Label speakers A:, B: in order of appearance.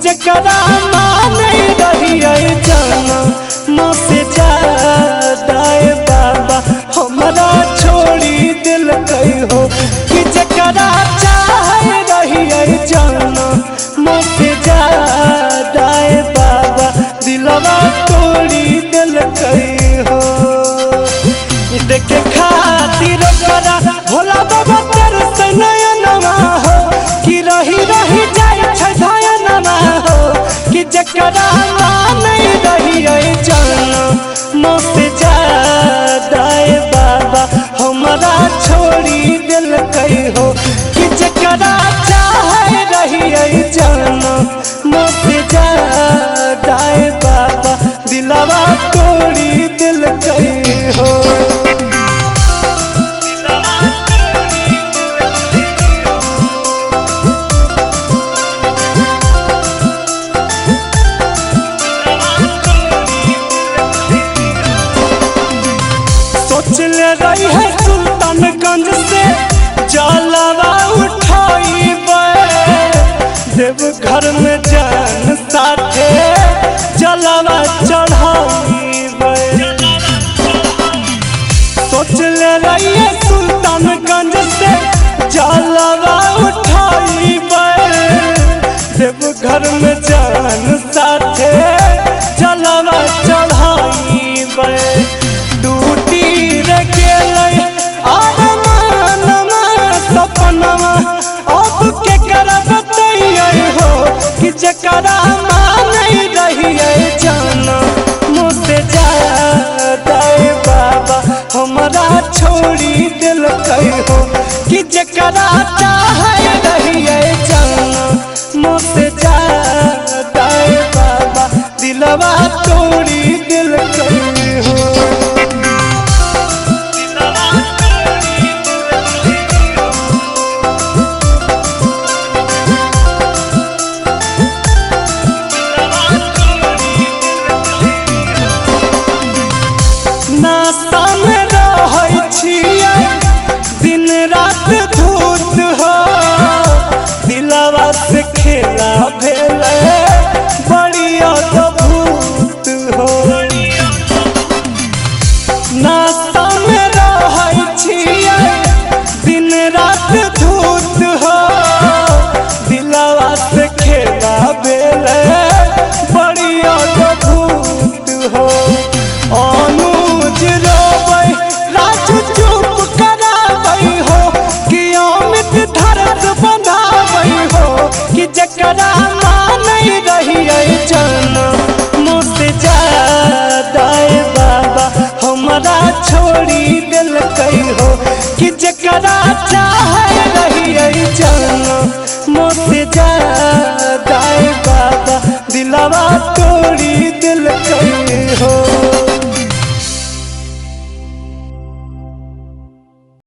A: जकरा माने रही जाना मुझसे ज्यादा बाबा हमरा छोड़ी दिल कई हो कि जकरा चाहे रही जाना मुझसे ज्यादा बाबा दिलवा तोड़ी दिल कई हो देखे खातिर करा भोला बाबा तेरे से नयनमा हो कि रही रही जाए छधयनमा हो कि जकरा माने रही जाना मुझसे ज्यादा बाबा हमरा छोड़ी दिल कई हो कि जकरा चाहे रही जाना मुझसे ज्यादा बाबा दिलवा तोड़ी दिल कई हो। रही है सुल्तानगंज से जलवा उठाई देवघर में जान साथे जलवा चढ़ाई सोच ले रही है सुल्तानगंज से जलवा उठाई देवघर में जान साथे जलवा चढ़ाई जकरा माने रही जाना मुझसे ज्यादा बाबा हमरा छोड़ी दिल कई हो कि जकरा चाहे रही जाना मुझसे ज्यादा बाबा दिलवा तोड़ी दिल कई हो। दिन रात धूत हो दिलवा से खेला भेल बड़ी अद्भुत हो नाश्ता में रहै छियै दिन रात धूत हो दिलवा से खेला भेल बड़ी अद्भुत हो अनुज रोबै राजू चुप कराबै हो कि अमित धरत बंधाबै हो कि जकरा माने रही जाना मुझसे ज्यादा बाबा हमरा छोड़ी दिल कई हो कि जकरा चाहे रही जाना मुझसे ज्यादा बाबा दिलवा तोड़ी